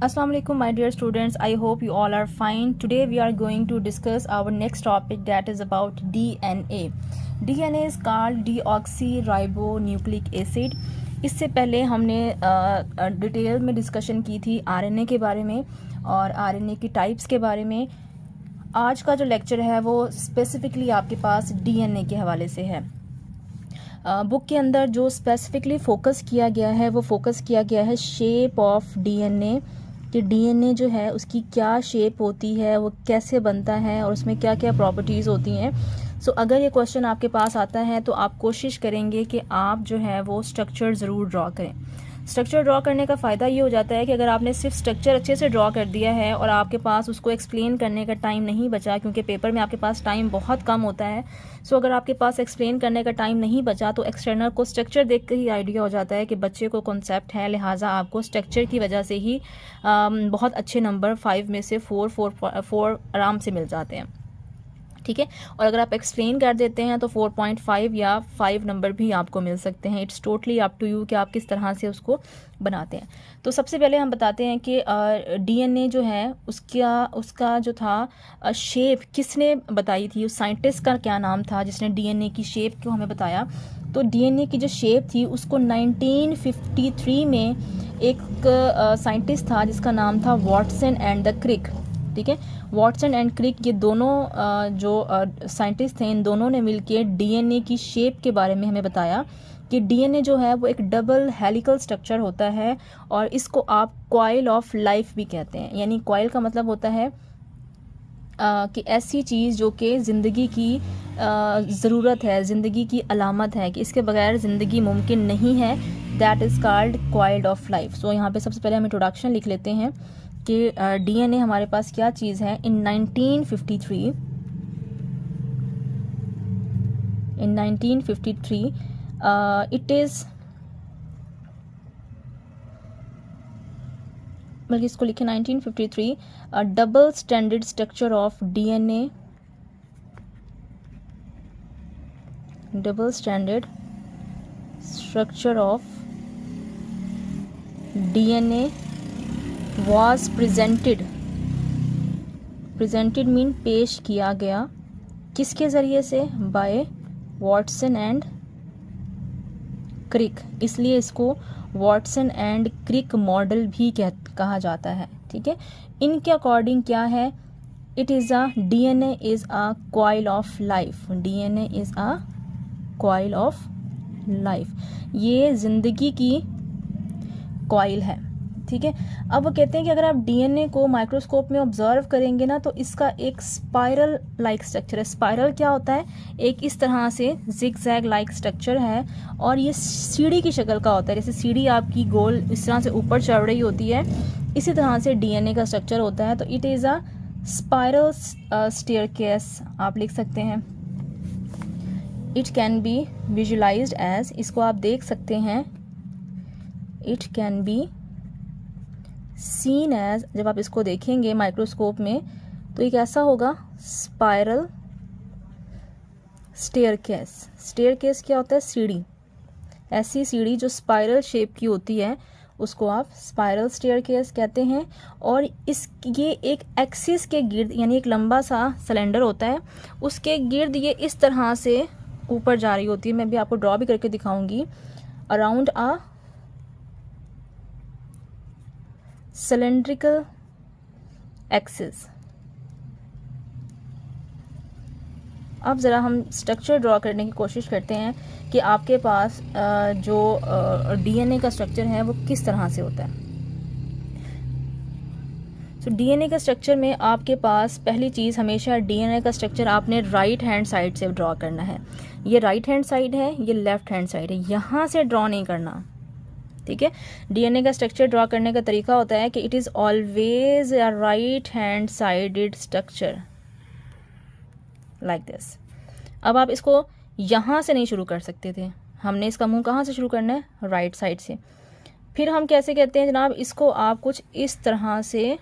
Assalamu alaikum my dear students, I hope you all are fine. Today we are going to discuss our next topic, that is about DNA. DNA is called deoxyribonucleic acid. इससे पहले हमने detail में discussion की थी RNA के बारे में और आरएनए की टाइप्स के बारे में. आज का जो लेक्चर है वो स्पेसिफिकली आपके पास डीएनए के हवाले से है. बुक के अंदर जो स्पेसिफिकली फोकस किया गया है वो फोकस किया गया है शेप ऑफ डीएनए, कि डीएनए जो है उसकी क्या शेप होती है, वो कैसे बनता है और उसमें क्या क्या प्रॉपर्टीज़ होती हैं. सो अगर ये क्वेश्चन आपके पास आता है तो आप कोशिश करेंगे कि आप जो है वो स्ट्रक्चर ज़रूर ड्रॉ करें. स्ट्रक्चर ड्रॉ करने का फ़ायदा ये हो जाता है कि अगर आपने सिर्फ स्ट्रक्चर अच्छे से ड्रॉ कर दिया है और आपके पास उसको एक्सप्लेन करने का टाइम नहीं बचा, क्योंकि पेपर में आपके पास टाइम बहुत कम होता है. सो अगर आपके पास एक्सप्लेन करने का टाइम नहीं बचा तो एक्सटर्नल को स्ट्रक्चर देख कर ही आइडिया हो जाता है कि बच्चे को कॉन्सेप्ट है, लिहाजा आपको स्ट्रक्चर की वजह से ही बहुत अच्छे नंबर 5 में से 4 आराम से मिल जाते हैं. ठीक है. और अगर आप एक्सप्लेन कर देते हैं तो 4.5 या 5 नंबर भी आपको मिल सकते हैं. It's totally up to you कि आप किस तरह से उसको बनाते हैं. तो सबसे पहले हम बताते हैं कि डीएनए जो है उसका जो था शेप किसने बताई थी, उस साइंटिस्ट का क्या नाम था जिसने डीएनए की शेप को हमें बताया. तो डीएनए की जो शेप थी उसको 1953 में एक साइंटिस्ट था जिसका नाम था वॉटसन एंड द क्रिक. ठीक है. वॉटसन एंड क्रिक ये दोनों जो साइंटिस्ट थे, इन दोनों ने मिलकर डीएनए की शेप के बारे में हमें बताया कि डीएनए जो है वो एक डबल हेलिकल स्ट्रक्चर होता है और इसको आप कॉइल ऑफ लाइफ भी कहते हैं. यानी कॉइल का मतलब होता है कि ऐसी चीज़ जो कि ज़िंदगी की ज़रूरत है, ज़िंदगी की अलामत है, कि इसके बगैर ज़िंदगी मुमकिन नहीं है. That is called coil of life. So यहाँ पे सबसे पहले हम इंट्रोडक्शन लिख लेते हैं कि डीएनए हमारे पास क्या चीज़ है. इन 1953 इट इज़, बल्कि इसको लिखे 1953, double standard structure of DNA, double standard structure of DNA was presented mean पेश किया गया. किसके ज़रिए से? By Watson and Crick. इसलिए इसको वॉटसन एंड क्रिक मॉडल भी कहा जाता है. ठीक है. इनके अकॉर्डिंग क्या है? It is DNA is a coil of life. DNA is a coil of life. ये ज़िंदगी की कॉइल है. ठीक है. अब वो कहते हैं कि अगर आप डीएनए को माइक्रोस्कोप में ऑब्जर्व करेंगे ना तो इसका एक स्पाइरल लाइक स्ट्रक्चर है. स्पाइरल क्या होता है? एक इस तरह से जिगजैग लाइक स्ट्रक्चर है और ये सीढ़ी की शक्ल का होता है. जैसे सीढ़ी आपकी गोल इस तरह से ऊपर चढ़ रही होती है, इसी तरह से डीएनए का स्ट्रक्चर होता है. तो it is a spiral staircase आप लिख सकते हैं. It can be visualized as, इसको आप देख सकते हैं, it can be seen as, जब आप इसको देखेंगे माइक्रोस्कोप में तो एक ऐसा होगा स्पाइरल स्टेयरकेस. स्टेयरकेस क्या होता है? सीढ़ी. ऐसी सीढ़ी जो स्पाइरल शेप की होती है उसको आप स्पाइरल स्टेयरकेस कहते हैं. और ये एक एक्सिस के गिर्द, यानी एक लंबा सा सिलेंडर होता है, उसके गिर्द ये इस तरह से ऊपर जा रही होती है. मैं भी आपको ड्रॉ भी करके दिखाऊंगी. Around a cylindrical axis. अब ज़रा हम स्ट्रक्चर ड्रॉ करने की कोशिश करते हैं कि आपके पास जो डीएनए का स्ट्रक्चर है वो किस तरह से होता है. सो डीएनए का स्ट्रक्चर में आपके पास पहली चीज़, हमेशा डीएनए का स्ट्रक्चर आपने राइट हैंड साइड से ड्रॉ करना है. ये राइट हैंड साइड है, ये लेफ्ट हैंड साइड है, यहाँ से ड्रॉ नहीं करना. ठीक है. डीएनए का स्ट्रक्चर ड्रॉ करने का तरीका होता है कि it is always a right hand sided structure like this. अब आप इसको यहाँ से नहीं शुरू कर सकते थे, हमने इसका मुंह कहाँ से शुरू करना है? राइट साइड से. फिर हम कैसे कहते हैं जनाब? इसको आप कुछ इस तरह से,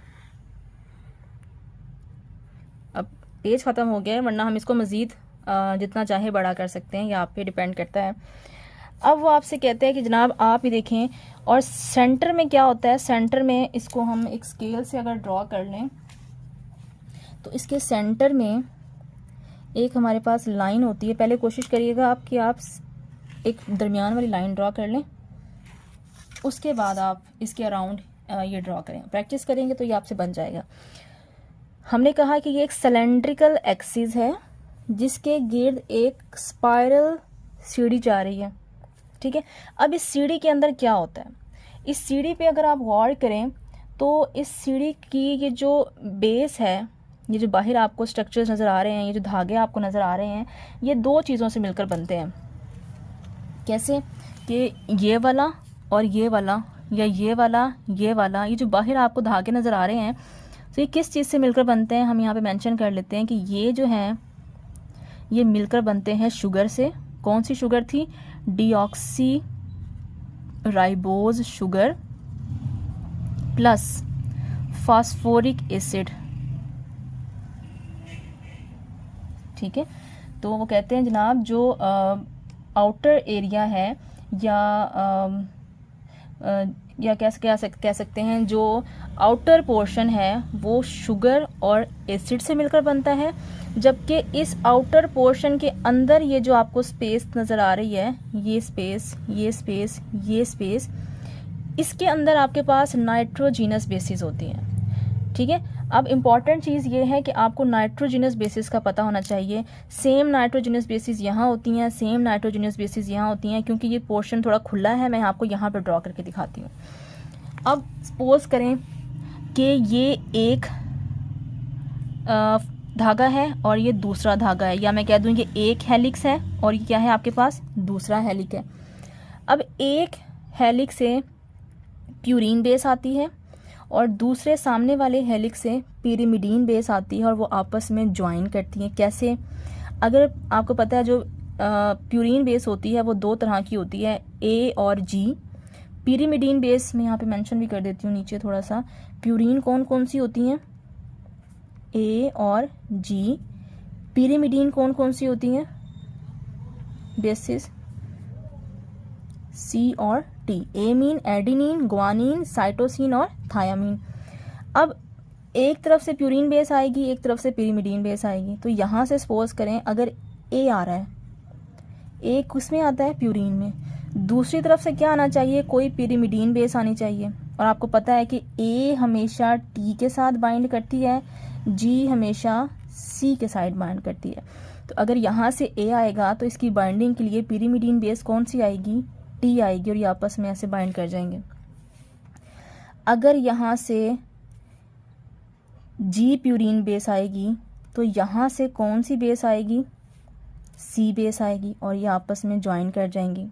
अब पेज ख़त्म हो गया है वरना हम इसको मज़ीद जितना चाहे बड़ा कर सकते हैं, ये आप पे डिपेंड करता है. अब वो आपसे कहते हैं कि जनाब आप ही देखें, और सेंटर में क्या होता है, सेंटर में इसको हम एक स्केल से अगर ड्रॉ कर लें तो इसके सेंटर में एक हमारे पास लाइन होती है। पहले कोशिश करिएगा आप कि आप एक दरमियान वाली लाइन ड्रॉ कर लें, उसके बाद आप इसके अराउंड ये ड्रॉ करें। प्रैक्टिस करेंगे तो ये आपसे बन जाएगा। हमने कहा कि ये एक सिलेंड्रिकल एक्सिस है जिसके गिर्द एक स्पाइरल सीढ़ी जा रही है, ठीक है। अब इस सीढ़ी के अंदर क्या होता है, इस सीढ़ी पे अगर आप गौर करें तो इस सीढ़ी की ये जो बेस है, ये जो बाहर आपको स्ट्रक्चर्स नज़र आ रहे हैं, ये जो धागे आपको नज़र आ रहे हैं, ये दो चीज़ों से मिलकर बनते हैं। कैसे कि ये वाला और ये वाला, या ये वाला, ये जो बाहर आपको धागे नज़र आ रहे हैं, तो ये किस चीज़ से मिलकर बनते हैं, हम यहाँ पे मेंशन कर लेते हैं कि ये जो हैं ये मिलकर बनते हैं शुगर से। कौन सी शुगर थी, deoxy ribose sugar plus phosphoric acid, ठीक है। तो वो कहते हैं जनाब जो आउटर एरिया है या कह सकते हैं जो आउटर पोर्शन है वो शुगर और एसिड से मिलकर बनता है, जबकि इस आउटर पोर्शन के अंदर ये जो आपको स्पेस नज़र आ रही है, ये स्पेस, ये स्पेस, ये स्पेस, इसके अंदर आपके पास नाइट्रोजीनस बेसिस होती हैं, ठीक है। अब इम्पॉर्टेंट चीज़ ये है कि आपको नाइट्रोजीनस बेसिस का पता होना चाहिए। सेम नाइट्रोजीनस बेसिस यहाँ होती हैं, सेम नाइट्रोजीनस बेसिस यहाँ होती हैं, क्योंकि ये पोर्शन थोड़ा खुला है, मैं आपको यहाँ पर ड्रॉ करके दिखाती हूँ। अब सपोज करें कि ये एक धागा है और ये दूसरा धागा है, या मैं कह दूँ ये एक हेलिक्स है और ये क्या है आपके पास, दूसरा हेलिक्स है। अब एक हेलिक्स से प्यूरीन बेस आती है और दूसरे सामने वाले हेलिक्स से पिरिमिडीन बेस आती है और वो आपस में ज्वाइन करती हैं। कैसे, अगर आपको पता है जो प्यूरीन बेस होती है वो दो तरह की होती है, ए और जी। पिरिमिडीन बेस मैं यहाँ पे मेंशन भी कर देती हूँ नीचे थोड़ा सा, प्यूरीन कौन कौन सी होती हैं, ए और जी। पिरिमिडीन कौन कौन सी होती हैं, बेसिस सी और T. Amine, adenine, guanine, cytosine और थायामीन। अब एक तरफ से प्यूरीन बेस आएगी, एक तरफ से पिरिमिडीन बेस आएगी। तो यहाँ से सपोज करें अगर ए आ रहा है, ए किसमें आता है, प्यूरीन में, दूसरी तरफ से क्या आना चाहिए, कोई पिरिमिडीन बेस आनी चाहिए। और आपको पता है कि ए हमेशा टी के साथ बाइंड करती है, जी हमेशा सी के साथ बाइंड करती है। तो अगर यहाँ से ए आएगा तो इसकी बाइंडिंग के लिए पिरिमिडीन बेस कौन सी आएगी, टी आएगी, और ये आपस में ऐसे बाइंड कर जाएंगे। अगर यहाँ से जी प्यूरीन बेस आएगी तो यहाँ से कौन सी बेस आएगी, सी बेस आएगी, और ये आपस में ज्वाइन कर जाएंगी,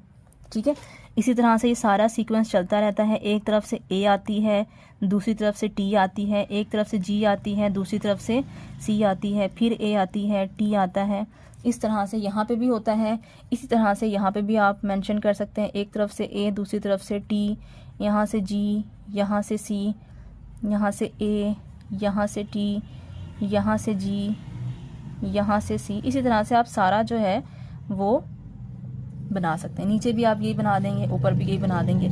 ठीक है। इसी तरह से ये सारा सीक्वेंस चलता रहता है। एक तरफ से ए आती है, दूसरी तरफ से टी आती है, एक तरफ से जी आती है, दूसरी तरफ से सी आती है, फिर ए आती है, टी आता है। इस तरह से यहाँ पे भी होता है। इसी तरह से यहाँ पे भी आप मेंशन कर सकते हैं, एक तरफ से ए, दूसरी तरफ से टी, यहाँ से जी, यहाँ से सी, यहाँ से ए, यहाँ से टी, यहाँ से जी, यहाँ से सी। इसी तरह से आप सारा जो है वो बना सकते हैं। नीचे भी आप यही बना देंगे, ऊपर भी यही बना देंगे।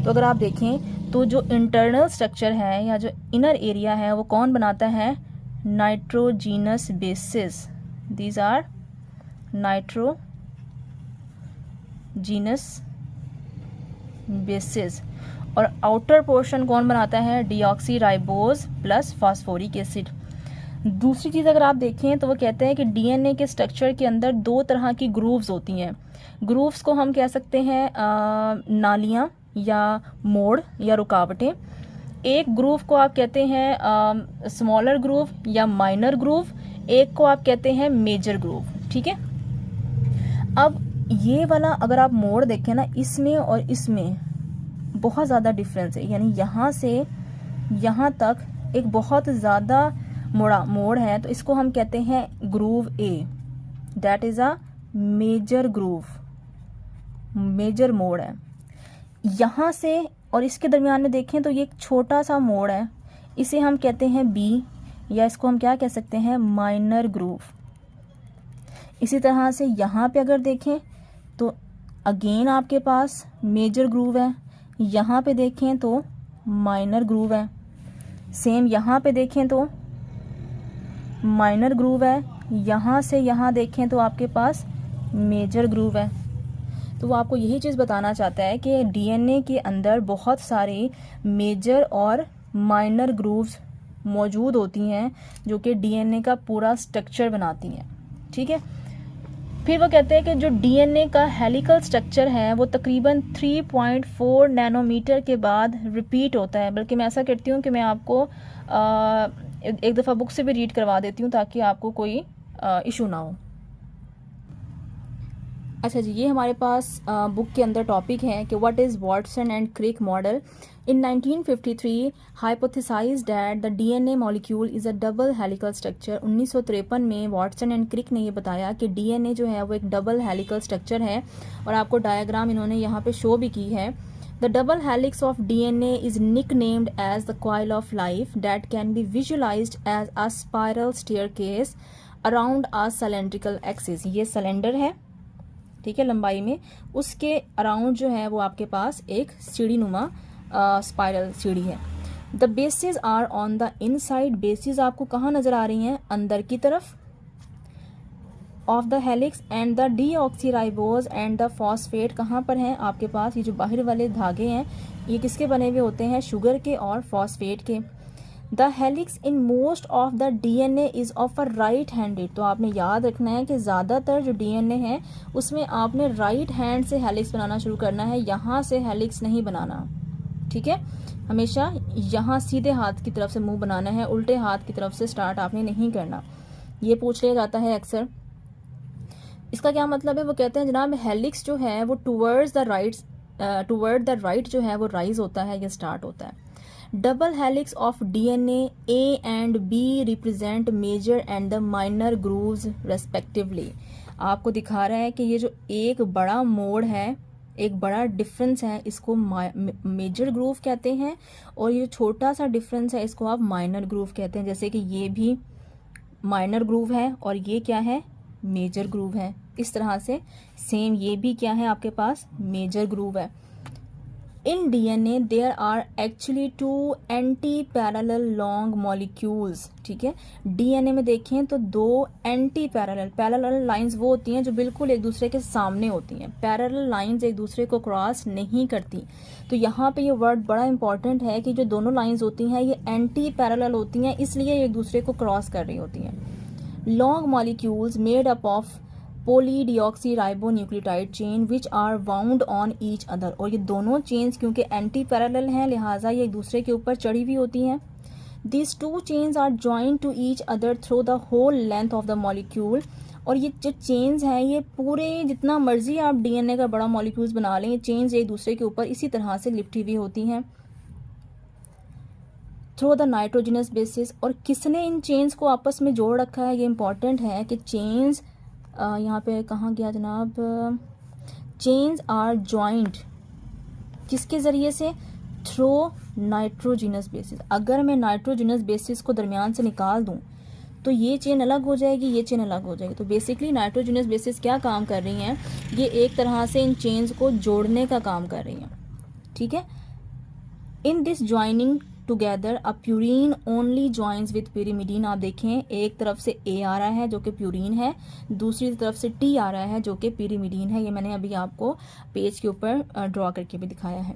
तो अगर आप देखें तो जो इंटरनल स्ट्रक्चर है या जो इनर एरिया है वो कौन बनाता है, nitrogenous bases. These are nitrogenous bases. और आउटर पोर्शन कौन बनाता है, deoxy ribose plus phosphoric acid. दूसरी चीज़ अगर आप देखें तो वो कहते हैं कि डीएनए के स्ट्रक्चर के अंदर दो तरह की ग्रूव्स होती हैं। ग्रूव्स को हम कह सकते हैं नालियाँ या मोड़ या रुकावटें। एक ग्रूव को आप कहते हैं स्मॉलर ग्रूव या माइनर ग्रूव, एक को आप कहते हैं मेजर ग्रूव, ठीक है। अब ये वाला अगर आप मोड़ देखें ना, इसमें और इसमें बहुत ज़्यादा डिफरेंस है, यानी यहाँ से यहाँ तक एक बहुत ज़्यादा मोड़ है। तो इसको हम कहते हैं groove A, that is a major groove, major मोड़ है। यहाँ से और इसके दरमियान में देखें तो ये एक छोटा सा मोड़ है, इसे हम कहते हैं बी, या इसको हम क्या कह सकते हैं, माइनर ग्रूव। इसी तरह से यहाँ पे अगर देखें तो अगेन आपके पास मेजर ग्रूव है, यहाँ पे देखें तो माइनर ग्रूव है, सेम यहाँ पे देखें तो माइनर ग्रूव है, यहाँ से यहाँ देखें तो आपके पास मेजर ग्रूव है। तो वो आपको यही चीज़ बताना चाहता है कि डीएनए के अंदर बहुत सारे मेजर और माइनर ग्रूव्स मौजूद होती हैं जो कि डीएनए का पूरा स्ट्रक्चर बनाती हैं। ठीक है, फिर वो कहते हैं कि जो डीएनए का हेलिकल स्ट्रक्चर है वो तकरीबन 3.4 नैनोमीटर के बाद रिपीट होता है। बल्कि मैं ऐसा करती हूँ कि मैं आपको एक दफ़ा बुक से भी रीड करवा देती हूँ ताकि आपको कोई इशू ना हो। अच्छा जी, ये हमारे पास बुक के अंदर टॉपिक है कि what is Watson and Crick model. In 1953 hypothesized that the DNA molecule is a double helical structure. 1953 में वाटसन एंड क्रिक ने ये बताया कि डीएनए जो है वो एक डबल हेलिकल स्ट्रक्चर है, और आपको डायग्राम इन्होंने यहाँ पे शो भी की है। The double helix of DNA is nicknamed as the coil of life that can be visualized as a spiral staircase around a cylindrical axis. ये सिलेंडर है, ठीक है, लंबाई में, उसके अराउंड जो है वो आपके पास एक सीढ़ी नुमा स्पाइरल सीढ़ी है। The bases are on the inside. Bases आपको कहाँ नजर आ रही हैं? अंदर की तरफ of the helix, and the deoxyribose and the phosphate कहाँ पर हैं? आपके पास ये जो बाहर वाले धागे हैं ये किसके बने हुए होते हैं? शुगर के और फॉस्फेट के। The helix in most of the DNA is of a right handed. तो आपने याद रखना है कि ज़्यादातर जो डीएनए है उसमें आपने राइट हैंड से हेलिक्स बनाना शुरू करना है, यहाँ से हेलिक्स नहीं बनाना। ठीक है, हमेशा यहाँ सीधे हाथ की तरफ से मुंह बनाना है, उल्टे हाथ की तरफ से स्टार्ट आपने नहीं करना। ये पूछ लिया जाता है अक्सर। इसका क्या मतलब है? वो कहते हैं जनाब हेलिक्स जो है वो टूवर्ड द राइट जो है वो राइज होता है या स्टार्ट होता है। Double helix of DNA A and B represent major and the minor grooves respectively. आपको दिखा रहा है कि ये जो एक बड़ा मोड़ है, एक बड़ा डिफरेंस है, इसको मेजर ग्रूव कहते हैं, और ये छोटा सा डिफरेंस है इसको आप माइनर ग्रूव कहते हैं। जैसे कि ये भी माइनर ग्रूव है और ये क्या है? मेजर ग्रूव है। इस तरह से सेम ये भी क्या है? आपके पास मेजर ग्रूव है। In DNA there are actually 2 antiparallel long molecules. ठीक है, डीएनए में देखें तो 2 एंटी पैरेलल लाइंस वो होती हैं जो बिल्कुल एक दूसरे के सामने होती हैं। पैरेलल लाइंस एक दूसरे को क्रॉस नहीं करती। तो यहाँ पे ये वर्ड बड़ा इंपॉर्टेंट है कि जो दोनों लाइंस होती हैं ये एंटी पैरेलल होती हैं, इसलिए एक दूसरे को क्रॉस कर रही होती हैं। Long molecules made up of polydeoxyribonucleotide chain which are wound on each other. और ये दोनों चेन्स क्योंकि एंटी पैरेलल हैं लिहाजा ये एक दूसरे के ऊपर चढ़ी हुई होती हैं। This 2 chains are joined to each other through the whole length of the molecule. और ये जो चेन्स हैं ये पूरे जितना मर्जी आप डीएनए का बड़ा मॉलिक्यूल्स बना लें, ये चेन्स एक दूसरे के ऊपर इसी तरह से लिपटी हुई होती हैं थ्रू द नाइट्रोजनस बेसिस। और किसने इन चेन्स को आपस में जोड़ रखा है? ये इंपॉर्टेंट है कि चेन्स यहाँ पे कहाँ गया जनाब? चेन्स आर जॉइंट किसके ज़रिए से? Through nitrogenous basis. अगर मैं नाइट्रोजिनस बेसिस को दरमियान से निकाल दूँ तो ये चेन अलग हो जाएगी, ये चेन अलग हो जाएगी। तो बेसिकली नाइट्रोजिनस बेसिस क्या काम कर रही हैं? ये एक तरह से इन चेन्स को जोड़ने का काम कर रही हैं। ठीक है, in this joining together a purine only joins with pyrimidine। आप देखें एक तरफ से ए आ रहा है जो कि प्यूरीन है, दूसरी तरफ से टी आ रहा है जो कि pyrimidine है। ये मैंने अभी आपको पेज के ऊपर ड्रॉ करके भी दिखाया है।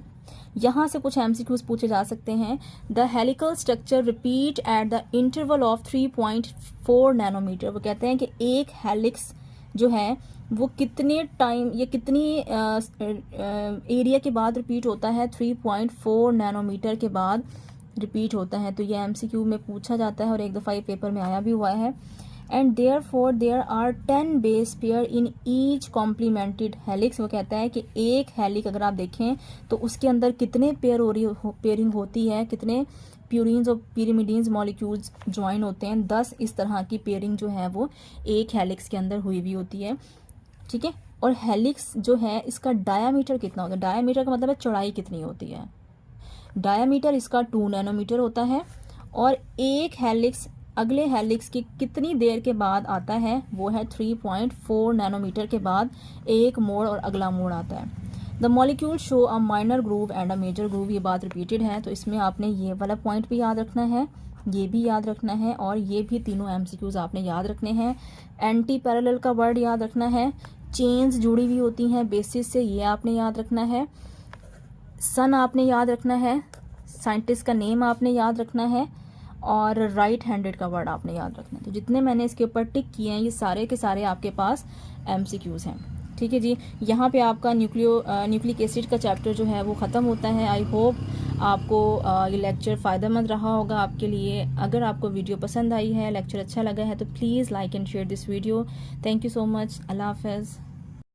यहाँ से कुछ एमसीक्यूज पूछे जा सकते हैं। The helical structure repeat at the interval of 3.4 nanometre. वो कहते हैं कि एक हेलिक्स जो है वो कितने टाइम या कितनी एरिया के बाद रिपीट होता है? 3.4 नैनोमीटर के बाद रिपीट होता है। तो ये एमसीक्यू में पूछा जाता है और एक दफ़ा ये पेपर में आया भी हुआ है। And therefore there are 10 base pair in each complemented helix. वो कहता है कि एक हेलिक अगर आप देखें तो उसके अंदर कितने पेयरिंग होती है, कितने प्यूरिन्स और pyrimidines मॉलिक्यूल्स ज्वाइन होते हैं? 10 इस तरह की पेयरिंग जो है वो एक हेलिक्स के अंदर हुई भी होती है। ठीक है, और हेलिक्स जो है इसका डायामीटर कितना होता है? डायामीटर का मतलब है चौड़ाई कितनी होती है। डायामीटर इसका 2 नैनोमीटर होता है और एक हेलिक्स अगले हेलिक्स की कितनी देर के बाद आता है, वो है 3.4 नैनोमीटर के बाद एक मोड़ और अगला मोड़ आता है। The molecule show a minor groove and a major groove, ये बात रिपीटेड है, तो इसमें आपने ये वाला पॉइंट भी याद रखना है, ये भी याद रखना है, और ये भी तीनों एमसीक्यूज आपने याद रखने हैं। एंटी पैरेलल का वर्ड याद रखना है, चेन्स जुड़ी हुई होती हैं बेसिस से, ये आपने याद रखना है, सन आपने याद रखना है, साइंटिस्ट का नेम आपने याद रखना है, और राइट हैंडेड का वर्ड आपने याद रखना है। तो जितने मैंने इसके ऊपर टिक किए हैं ये सारे के सारे आपके पास एमसीक्यूज हैं। ठीक है जी, यहाँ पे आपका न्यूक्लिक एसिड का चैप्टर जो है वो ख़त्म होता है। आई होप आपको ये लेक्चर फ़ायदेमंद रहा होगा आपके लिए। अगर आपको वीडियो पसंद आई है, लेक्चर अच्छा लगा है, तो please like and share this video. Thank you so much. अल्लाह हाफ़िज़।